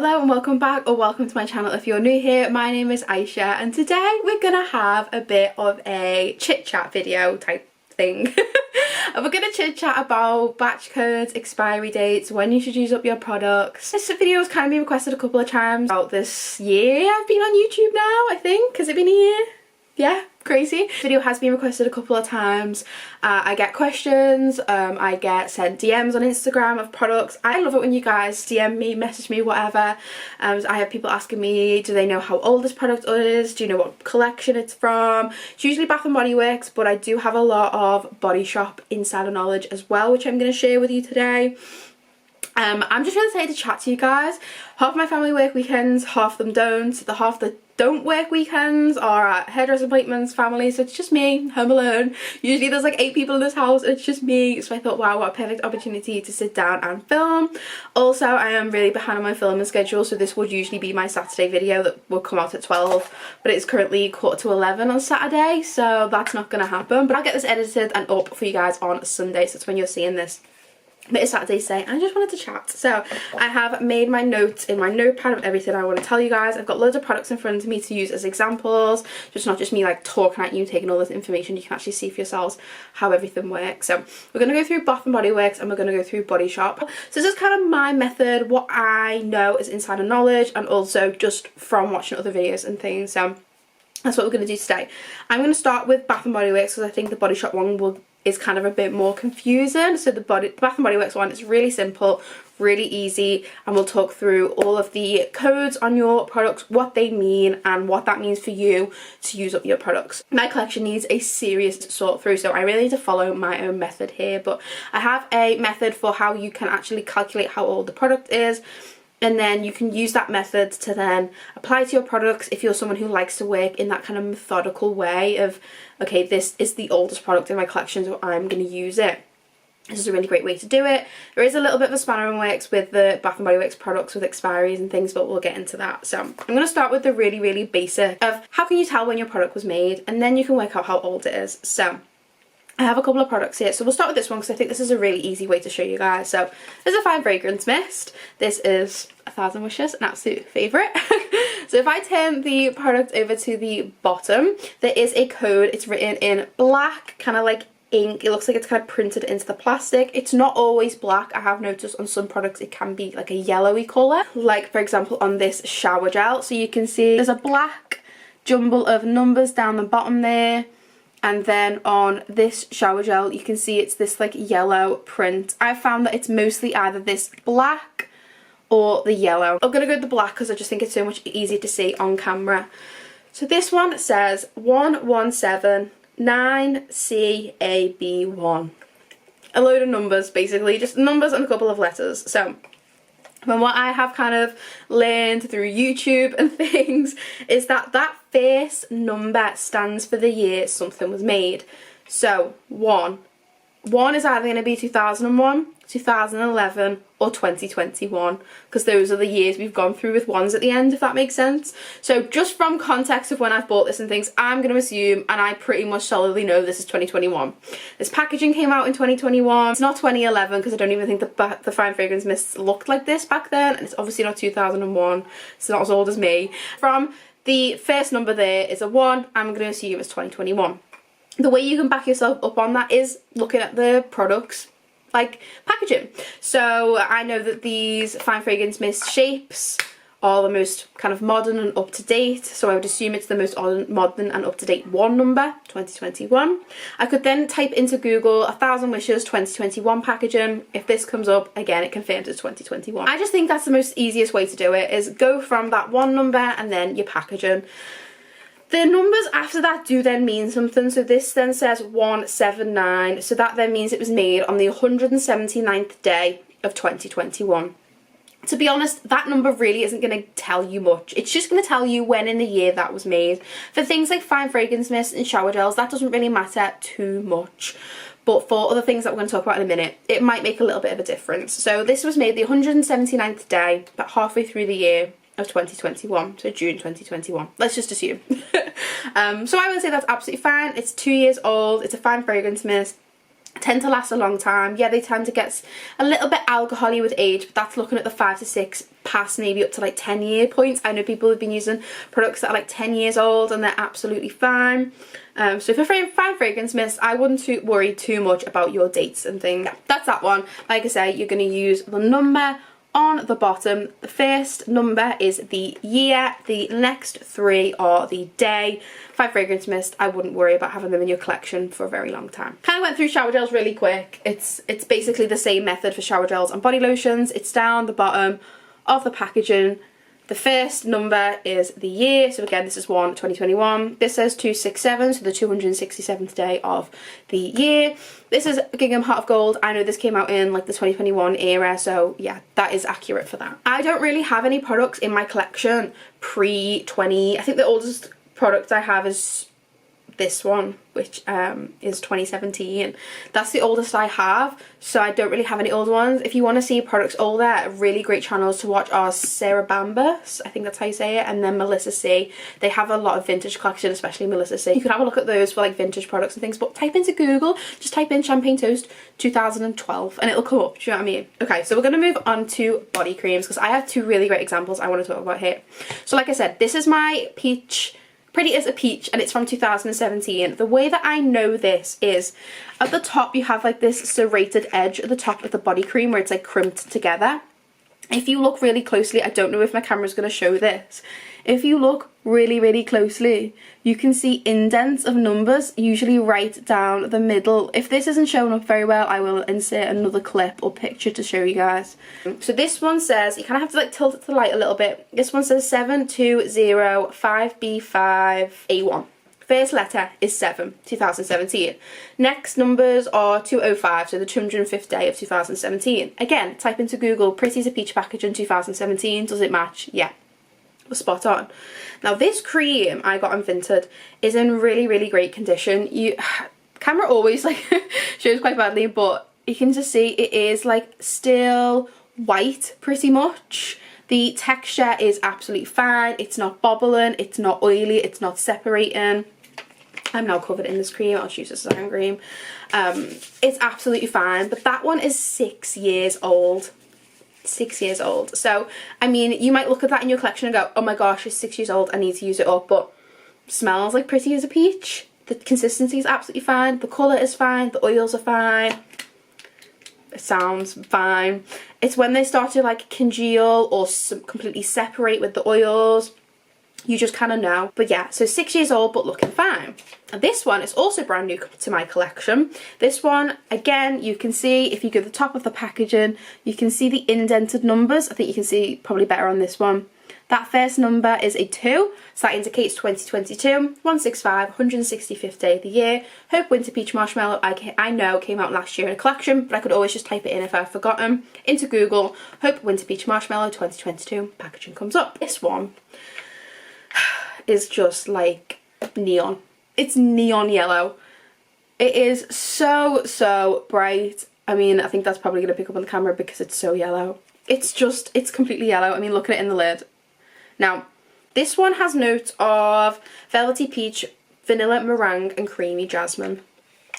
Hello and welcome back, or welcome to my channel if you're new here. My name is Aisha and today we're gonna have a bit of a chit chat video type thing. And we're gonna chit chat about batch codes, expiry dates, when you should use up your products. This video has kind of been requested a couple of times about this year I've been on YouTube now, I think. Has it been a year? Yeah, crazy. Video has been requested a couple of times. I get questions, I get sent DMs on Instagram of products. I love it when you guys DM me, message me, whatever. I have people asking me, do they know how old this product is? Do you know what collection it's from? It's usually Bath & Body Works, but I do have a lot of Body Shop insider knowledge as well, which I'm going to share with you today. I'm just really excited to chat to you guys. Half my family work weekends, half them don't. The half that don't work weekends are at hairdresser appointments, family, so it's just me, home alone. Usually there's like 8 people in this house, it's just me, so I thought, wow, what a perfect opportunity to sit down and film. Also, I am really behind on my filming schedule, so this would usually be my Saturday video that will come out at 12, but it's currently 11:15 on Saturday, so that's not going to happen. But I'll get this edited and up for you guys on Sunday, so that's when you're seeing this. But it's Saturday today and I just wanted to chat. So I have made my notes in my notepad of everything I want to tell you guys. I've got loads of products in front of me to use as examples. Just not just me like talking at you, taking all this information. You can actually see for yourselves how everything works. So we're going to go through Bath & Body Works and we're going to go through Body Shop. So this is kind of my method, what I know is insider knowledge and also just from watching other videos and things. So that's what we're going to do today. I'm going to start with Bath & Body Works because I think the Body Shop one is kind of a bit more confusing. So the Bath & Body Works one is really simple, really easy, and we'll talk through all of the codes on your products, what they mean and what that means for you to use up your products. My collection needs a serious sort through, so I really need to follow my own method here, but I have a method for how you can actually calculate how old the product is. And then you can use that method to then apply to your products if you're someone who likes to work in that kind of methodical way of, okay, this is the oldest product in my collection, so I'm going to use it. This is a really great way to do it. There is a little bit of a spanner in works with the Bath & Body Works products with expiries and things, but we'll get into that. So I'm going to start with the really, really basic of how can you tell when your product was made, and then you can work out how old it is. So I have a couple of products here, so we'll start with this one because I think this is a really easy way to show you guys. So this is a Fine Fragrance Mist. This is 1,000 Wishes, an absolute favourite. So if I turn the product over to the bottom, there is a code. It's written in black, kind of like ink. It looks like it's kind of printed into the plastic. It's not always black. I have noticed on some products it can be like a yellowy colour, like for example on this shower gel. So you can see there's a black jumble of numbers down the bottom there. And then on this shower gel, you can see it's this like yellow print. I found that it's mostly either this black or the yellow. I'm going to go with the black because I just think it's so much easier to see on camera. So this one says 1179CAB1. A load of numbers basically, just numbers and a couple of letters. So and what I have kind of learned through YouTube and things is that that first number stands for the year something was made. So 1 is either going to be 2001, 2011 or 2021 because those are the years we've gone through with ones at the end, if that makes sense. So just from context of when I've bought this and things, I'm going to assume, and I pretty much solidly know, this is 2021. This packaging came out in 2021. It's not 2011 because I don't even think the Fine Fragrance Mists looked like this back then, and it's obviously not 2001. It's not as old as me. From the first number there is a 1, I'm going to assume it's 2021. The way you can back yourself up on that is looking at the products like packaging. So I know that these Fine Fragrance Mist shapes are the most kind of modern and up to date, so I would assume it's the most modern and up to date 1 number, 2021. I could then type into Google 1,000 Wishes 2021 packaging. If this comes up, again it confirms it's 2021. I just think that's the most easiest way to do it, is go from that 1 number and then your packaging. The numbers after that do then mean something. So this then says 179. So that then means it was made on the 179th day of 2021. To be honest, that number really isn't going to tell you much. It's just going to tell you when in the year that was made. For things like Fine Fragrance Mist and shower gels, that doesn't really matter too much. But for other things that we're going to talk about in a minute, it might make a little bit of a difference. So this was made the 179th day, about halfway through the year of 2021, so June 2021. Let's just assume. So I would say that's absolutely fine. It's 2 years old. It's a Fine Fragrance Mist. tend to last a long time. Yeah, they tend to get a little bit alcohol-y with age, but that's looking at the 5 to 6 past maybe up to like 10-year points. I know people have been using products that are like 10 years old and they're absolutely fine. So for fine fragrance mist, I wouldn't worry too much about your dates and things. Yeah, that's that one. Like I say, you're going to use the number on the bottom. The first number is the year, the next 3 are the day. Fine fragrance mist, I wouldn't worry about having them in your collection for a very long time. Kind of went through shower gels really quick. It's basically the same method for shower gels and body lotions. It's down the bottom of the packaging. The first number is the year, so again this is 1/2021. This says 267, so the 267th day of the year. This is Gingham Heart of Gold. I know this came out in like the 2021 era, so yeah, that is accurate for that. I don't really have any products in my collection pre-20. I think the oldest product I have is this one, which is 2017. That's the oldest I have, so I don't really have any old ones. If you want to see products older, really great channels to watch are Sarah Bambus, I think that's how you say it, and then Melissa C. They have a lot of vintage collection, especially Melissa C. You could have a look at those for like vintage products and things, but type into Google, just type in Champagne Toast 2012 and it'll come up, do you know what I mean? Okay, so we're going to move on to body creams because I have 2 really great examples I want to talk about here. So like I said, this is my peach Pretty as a Peach, and it's from 2017. The way that I know this is at the top you have like this serrated edge at the top of the body cream where it's like crimped together. If you look really closely, I don't know if my camera's going to show this. If you look really closely, you can see indents of numbers, usually right down the middle. If this isn't showing up very well, I will insert another clip or picture to show you guys. So this one says, you kind of have to like tilt it to the light a little bit. This one says 7205B5A1. First letter is 7, 2017. Next numbers are 205, so the 205th day of 2017. Again, type into Google, Pretty as a Peach packaging 2017. Does it match? Yeah. Spot on. Now this cream I got on Vinted is in really great condition. Camera always like shows quite badly, but you can just see it is like still white pretty much. The texture is absolutely fine. It's not bobbling, it's not oily, it's not separating. I'm now covered in this cream. I'll use this as hand cream. It's absolutely fine, but that one is 6 years old. 6 years old. So I mean, you might look at that in your collection and go, oh my gosh, it's 6 years old, I need to use it up, but smells like Pretty as a Peach. The consistency is absolutely fine, the colour is fine, the oils are fine, it sounds fine. It's when they start to like congeal or completely separate with the oils, you just kind of know. But yeah, so 6 years old but looking fine. And this one is also brand new to my collection. This one, again, you can see if you go to the top of the packaging, you can see the indented numbers. I think you can see probably better on this one. That first number is a 2, so that indicates 2022, 165, 165th day of the year. Hope Winter Peach Marshmallow, I know came out last year in a collection, but I could always just type it in if I've forgotten. Into Google, Hope Winter Peach Marshmallow 2022, packaging comes up. This one is just like neon. It's neon yellow. It is so bright. I mean, I think that's probably going to pick up on the camera because it's so yellow. It's completely yellow. I mean, look at it in the lid. Now, this one has notes of velvety peach, vanilla meringue and creamy jasmine.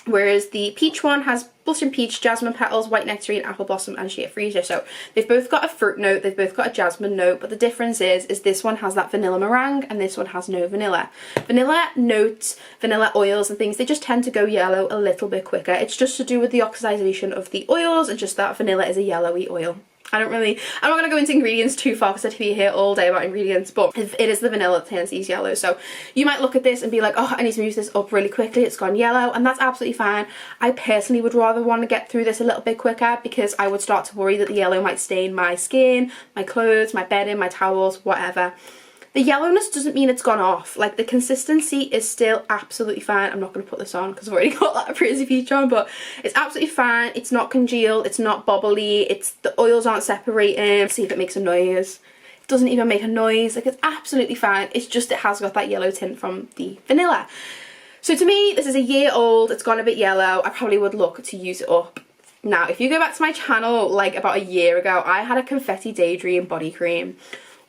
Whereas the peach one has blushing peach, jasmine petals, white nectarine, apple blossom and shea freesia. So they've both got a fruit note, they've both got a jasmine note, but the difference is this one has that vanilla meringue and this one has no vanilla. Vanilla notes, vanilla oils and things, they just tend to go yellow a little bit quicker. It's just to do with the oxidization of the oils and just that vanilla is a yellowy oil. I'm not going to go into ingredients too far because I'd be here all day about ingredients, but it is the vanilla that turns these yellow. So you might look at this and be like, oh, I need to move this up really quickly, it's gone yellow, and that's absolutely fine. I personally would rather want to get through this a little bit quicker because I would start to worry that the yellow might stain my skin, my clothes, my bedding, my towels, whatever. The yellowness doesn't mean it's gone off. Like, the consistency is still absolutely fine. I'm not going to put this on because I've already got that Pretty Peach on, but it's absolutely fine. It's not congealed. It's not bubbly. The oils aren't separating. See if it makes a noise. It doesn't even make a noise. Like, it's absolutely fine. It's just it has got that yellow tint from the vanilla. So to me, this is a year old. It's gone a bit yellow. I probably would look to use it up. Now, if you go back to my channel, like about a year ago, I had a Confetti Daydream body cream,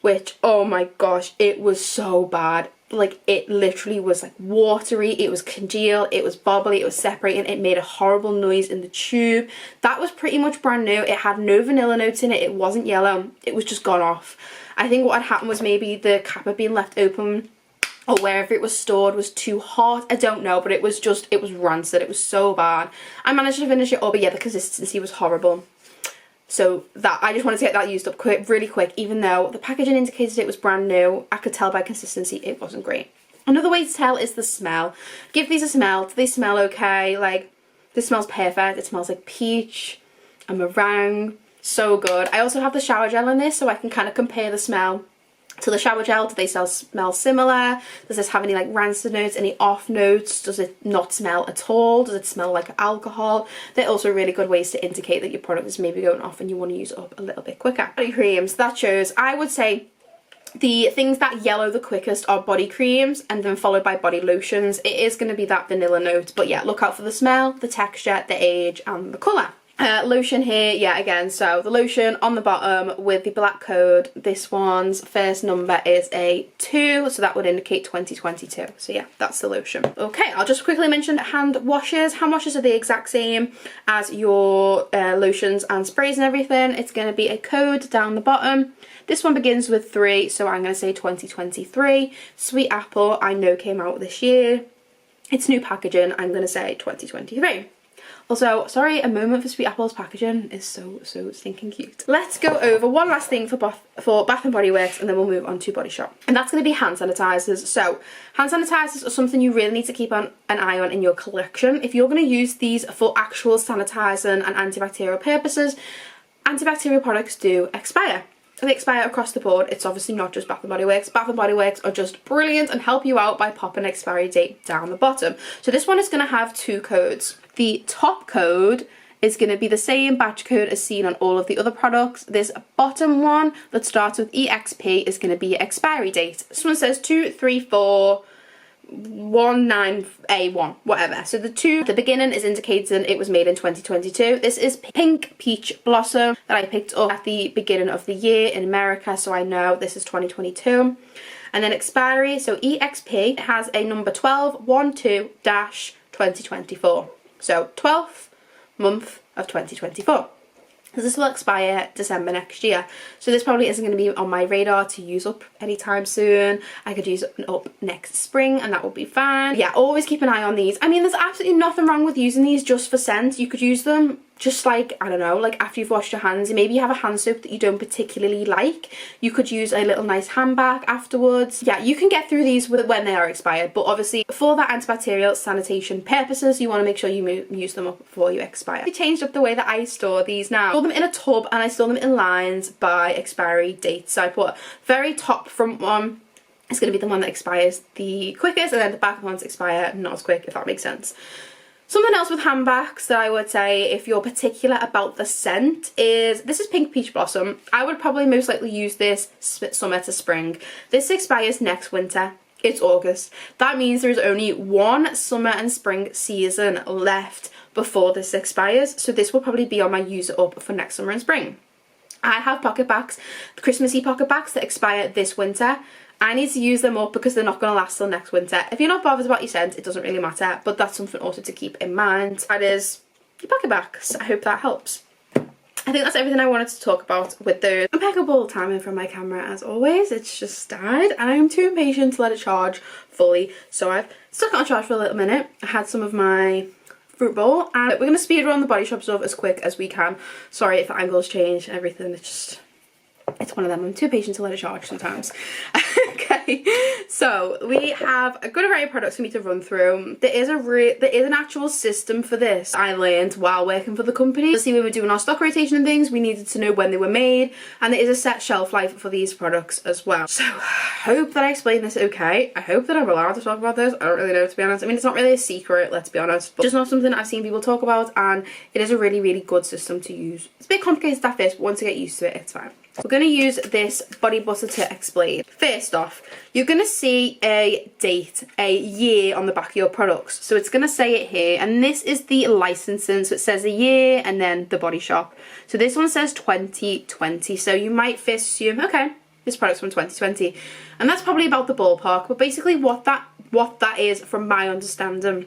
which, oh my gosh, it was so bad. like it literally was like watery, it was congealed, it was bobbly, it was separating, it made a horrible noise in the tube. That was pretty much brand new. It had no vanilla notes in it, it wasn't yellow, it was just gone off. I think what had happened was maybe the cap had been left open, or wherever it was stored was too hot. I don't know, but it was rancid. It was so bad. I managed to finish it all, but yeah, the consistency was horrible. So that, I just wanted to get that used up really quick. Even though the packaging indicated it was brand new, I could tell by consistency it wasn't great. Another way to tell is the smell. Give these a smell. Do they smell okay? Like, this smells perfect. It smells like peach and meringue. So good. I also have the shower gel in this, so I can kind of compare the smell to the shower gel. Do they smell similar? Does this have any like rancid notes, any off notes? Does it not smell at all? Does it smell like alcohol? They're also really good ways to indicate that your product is maybe going off and you want to use it up a little bit quicker. Body creams, that shows, I would say the things that yellow the quickest are body creams, and then followed by body lotions. It is going to be that vanilla note, but yeah, look out for the smell, the texture, the age and the colour. Lotion here, yeah, again, so the lotion on the bottom with the black code. This one's first number is a 2, so that would indicate 2022. So yeah, that's the lotion. Okay, I'll just quickly mention hand washes. Hand washes are the exact same as your lotions and sprays and everything. It's going to be a code down the bottom. This one begins with 3, so I'm going to say 2023. Sweet Apple, I know came out this year. It's new packaging, I'm going to say 2023. Also, sorry, a moment for Sweet Apple's packaging is so stinking cute. Let's go over one last thing for Bath & Body Works, and then we'll move on to Body Shop. And that's going to be hand sanitizers. So, hand sanitizers are something you really need to keep an eye on in your collection. If you're going to use these for actual sanitizing and antibacterial purposes, antibacterial products do expire. They expire across the board. It's obviously not just Bath & Body Works. Bath & Body Works are just brilliant and help you out by popping expiry date down the bottom. So this one is going to have 2 codes. The top code is going to be the same batch code as seen on all of the other products. This bottom one that starts with EXP is going to be your expiry date. This one says 23419A1, whatever. So the beginning is indicating it was made in 2022. This is Pink Peach Blossom that I picked up at the beginning of the year in America, so I know this is 2022. And then expiry, so EXP has a number 1212-2024. So 12th month of 2024. This will expire December next year, so this probably isn't going to be on my radar to use up anytime soon. I could use it up next spring and that will be fine. Yeah, always keep an eye on these. I mean, there's absolutely nothing wrong with using these just for scent. You could use them just like, I don't know, like after you've washed your hands, and maybe you have a hand soap that you don't particularly like. You could use a little nice hand bag afterwards. Yeah, you can get through these when they are expired, but obviously for that antibacterial sanitation purposes, you want to make sure you use them up before you expire. I changed up the way that I store these now. I store them in a tub and I store them in lines by expiry date. So I put very top front one is going to be the one that expires the quickest, and then the back ones expire not as quick, if that makes sense. Something else with handbags that I would say, if you're particular about the scent, is this is Pink Peach Blossom. I would probably most likely use this summer to spring. This expires next winter. It's August. That means there is only one summer and spring season left before this expires. So this will probably be on my use it up for next summer and spring. I have pocket bags, the Christmassy pocket bags that expire this winter. I need to use them up because they're not going to last till next winter. If you're not bothered about your scent, it doesn't really matter, but that's something also to keep in mind. That is your pocket bags. I hope that helps. I think that's everything I wanted to talk about with those. Impeccable timing from my camera as always. It's just died and I'm too impatient to let it charge fully, so I've stuck it on charge for a little minute. I had some of my fruit bowl and we're going to speed run the Body Shop stuff as quick as we can. Sorry if the angles change and everything, it's one of them. I'm too patient to let it charge sometimes. Okay, so we have a good array of products for me to run through. There is an actual system for this I learned while working for the company. See, when we're doing our stock rotation and things, we needed to know when they were made, and there is a set shelf life for these products as well. So I hope that I explained this okay. I hope that I'm allowed to talk about this. I don't really know, to be honest. I mean, it's not really a secret, let's be honest, but just not something I've seen people talk about, and it is a really good system to use. It's a bit complicated at first, but once you get used to it, it's fine. We're going to use this body butter to explain. First off, you're going to see a date, a year on the back of your products. So it's going to say it here, and this is the licensing. So it says a year and then the Body Shop. So this one says 2020. So you might first assume, okay, This product's from 2020. And that's probably about the ballpark. But basically what that is, from my understanding,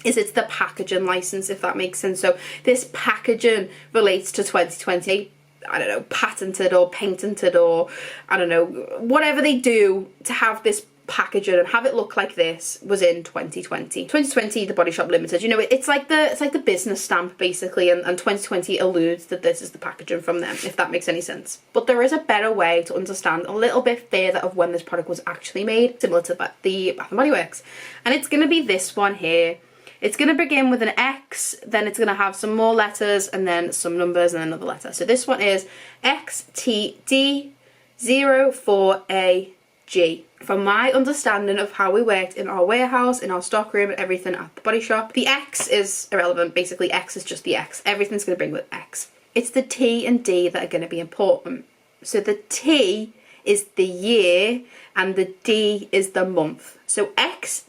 is it's the packaging license, if that makes sense. So this packaging relates to 2020. I don't know, patented or patented, or I don't know, whatever they do to have this packaging and have it look like this was in 2020. 2020, the Body Shop Limited, you know, it's like the business stamp basically, and 2020 alludes that this is the packaging from them, if that makes any sense. But there is a better way to understand a little bit further of when this product was actually made, similar to the Bath & Body Works, and it's going to be this one here. It's going to begin with an X, then it's going to have some more letters, and then some numbers, and another letter. So this one is XTD04AG. From my understanding of how we worked in our warehouse, in our stockroom, and everything at the Body Shop, the X is irrelevant. Basically, X is just the X. Everything's going to begin with X. It's the T and D that are going to be important. So the T is the year, and the D is the month. So XT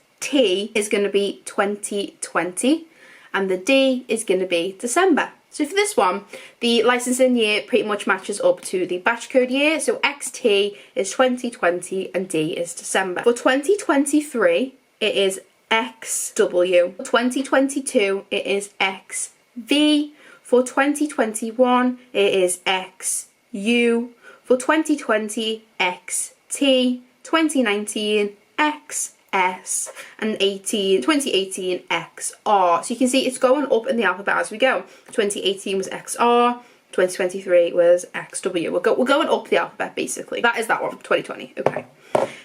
is going to be 2020 and the D is going to be December. So for this one, the licensing year pretty much matches up to the batch code year. So XT is 2020 and D is December. For 2023, it is XW. For 2022, it is XV. For 2021, it is XU. For 2020, XT. 2019, XS, and 2018 XR. So you can see it's going up in the alphabet as we go. 2018 was XR, 2023 was XW. We're going up the alphabet basically. That is that one, 2020. Okay.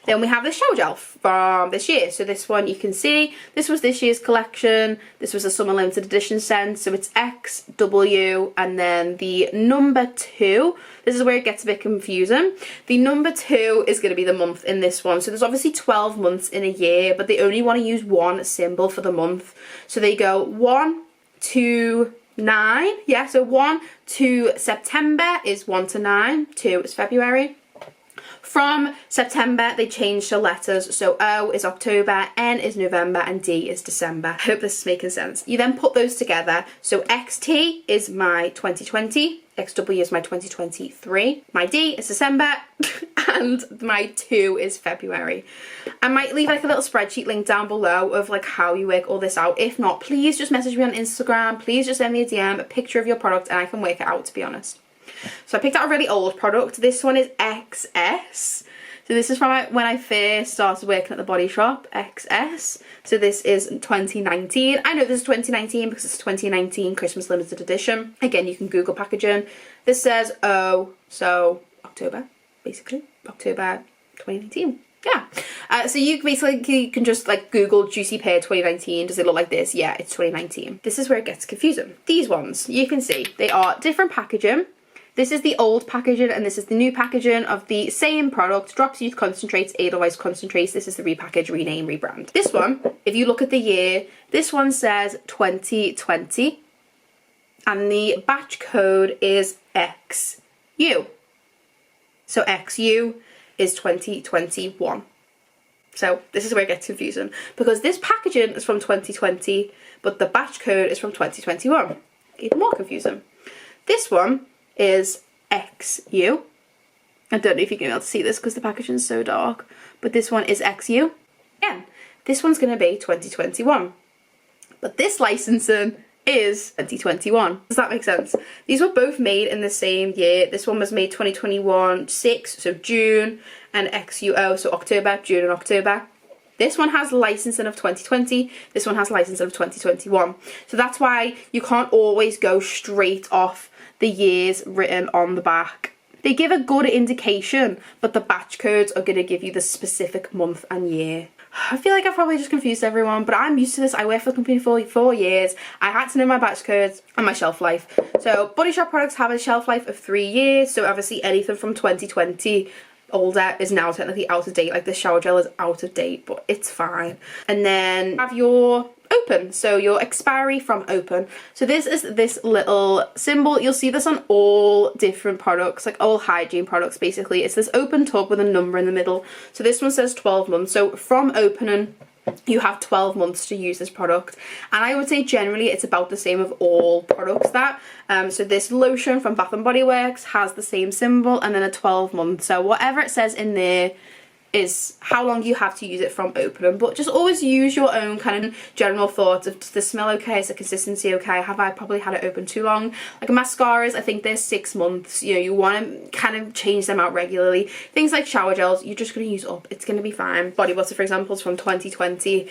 Then we have the shower gel from this year. So this one you can see, this was this year's collection. This was a summer limited edition scent. So it's XW, and then the number 2. This is where it gets a bit confusing. The number 2 is going to be the month in this one. So there's obviously 12 months in a year, but they only want to use one symbol for the month. So they go 1 to 9. Yeah, so 1 to September is 1 to 9. 2 is February. From September, they changed the letters. So O is October, N is November, and D is December. I hope this is making sense. You then put those together. So XT is my 2020. XW is my 2023. My D is December. And my 2 is February. I might leave like a little spreadsheet link down below of like how you work all this out. If not, please just message me on Instagram. Please just send me a DM, a picture of your product, and I can work it out, to be honest. So I picked out a really old product. This one is XS. So this is from when I first started working at the Body Shop, XS. So this is 2019. I know this is 2019 because it's 2019 Christmas limited edition. Again, you can Google packaging. This says O, so October, basically. October 2019. Yeah. So you basically can just like Google Juicy Pear 2019. Does it look like this? Yeah, it's 2019. This is where it gets confusing. These ones, you can see, they are different packaging. This is the old packaging and this is the new packaging of the same product, Drops Youth Concentrates, Edelweiss Concentrates. This is the repackage, rename, rebrand. This one, if you look at the year, this one says 2020 and the batch code is XU. So XU is 2021. So this is where it gets confusing because this packaging is from 2020 but the batch code is from 2021. Even more confusing. This one is XU. I don't know if you can be able to see this because the packaging is so dark, but this one is XU. Again, this one's going to be 2021, but this licensing is 2021. Does that make sense? These were both made in the same year. This one was made 2021 6, so June, and XUO, so October, June and October. This one has licensing of 2020, this one has licensing of 2021. So that's why you can't always go straight off the years written on the back. They give a good indication, but the batch codes are going to give you the specific month and year. I feel like I've probably just confused everyone, but I'm used to this. I worked for the company for 4 years. I had to know my batch codes and my shelf life. So Body Shop products have a shelf life of 3 years. So obviously anything from 2020 older is now technically out of date. Like the shower gel is out of date, but it's fine. And then have your Open, so your expiry from Open. So this is this little symbol. You'll see this on all different products, like all hygiene products basically. It's this open tub with a number in the middle. So this one says 12 months. So from opening you have 12 months to use this product, and I would say generally it's about the same of all products that so this lotion from Bath and Body Works has the same symbol and then a 12 month, so whatever it says in there is how long you have to use it from opening. But just always use your own kind of general thoughts of, does the smell okay, is the consistency okay, have I probably had it open too long? Like mascaras, I think they're 6 months, you know, you want to kind of change them out regularly. Things like shower gels, you're just going to use up, it's going to be fine. Body butter, for example, is from 2020,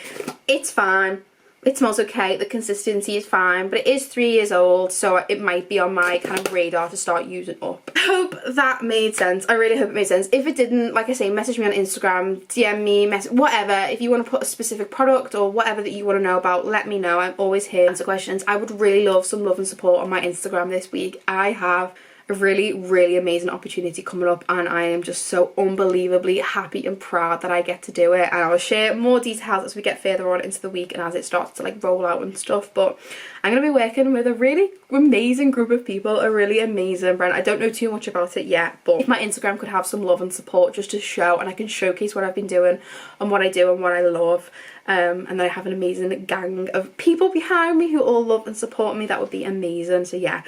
it's fine. It smells okay, the consistency is fine, but it is 3 years old, so it might be on my kind of radar to start using up. I hope that made sense. I really hope it made sense. If it didn't, like I say, message me on Instagram, DM me, whatever. If you want to put a specific product or whatever that you want to know about, let me know. I'm always here to answer questions. I would really love some love and support on my Instagram this week. I have a really amazing opportunity coming up, and I am just so unbelievably happy and proud that I get to do it, and I'll share more details as we get further on into the week and as it starts to like roll out and stuff. But I'm going to be working with a really amazing group of people, a really amazing brand. I don't know too much about it yet, but if my Instagram could have some love and support just to show, and I can showcase what I've been doing and what I do and what I love, and then I have an amazing gang of people behind me who all love and support me, that would be amazing. So yeah,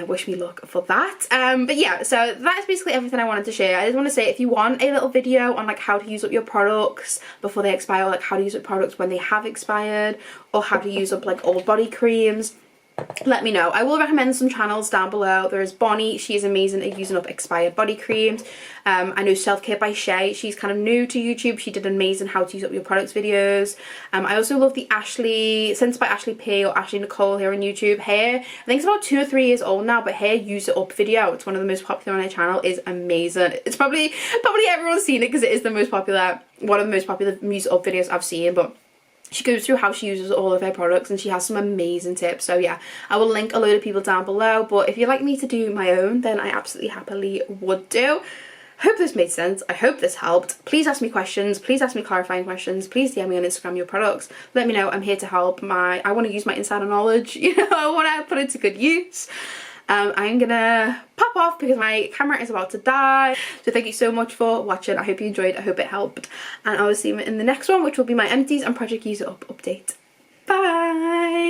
wish me luck for that. But yeah, so that's basically everything I wanted to share. I just want to say, if you want a little video on like how to use up your products before they expire, or like how to use up products when they have expired, or how to use up like old body creams, let me know. I will recommend some channels down below. There is Bonnie, she is amazing at using up expired body creams. I know Self Care by Shay, she's kind of new to YouTube, she did amazing how to use up your products videos. I also love the Scents by Ashley P or Ashley Nicole here on YouTube. Hair, I think it's about 2 or 3 years old now, but Hair Use It Up video, it's one of the most popular on her channel, is amazing. It's probably everyone's seen it because it is the most popular, one of the most popular Use It Up videos I've seen. But she goes through how she uses all of her products and she has some amazing tips. So yeah, I will link a load of people down below, but if you'd like me to do my own, then I absolutely happily would do. Hope this made sense. I hope this helped. Please ask me questions. Please ask me clarifying questions. Please DM me on Instagram your products. Let me know. I'm here to help. I want to use my insider knowledge. You know, I want to put it to good use. I'm gonna pop off because my camera is about to die. So thank you so much for watching. I hope you enjoyed. I hope it helped. And I will see you in the next one, which will be my empties and Project Use It Up update. Bye!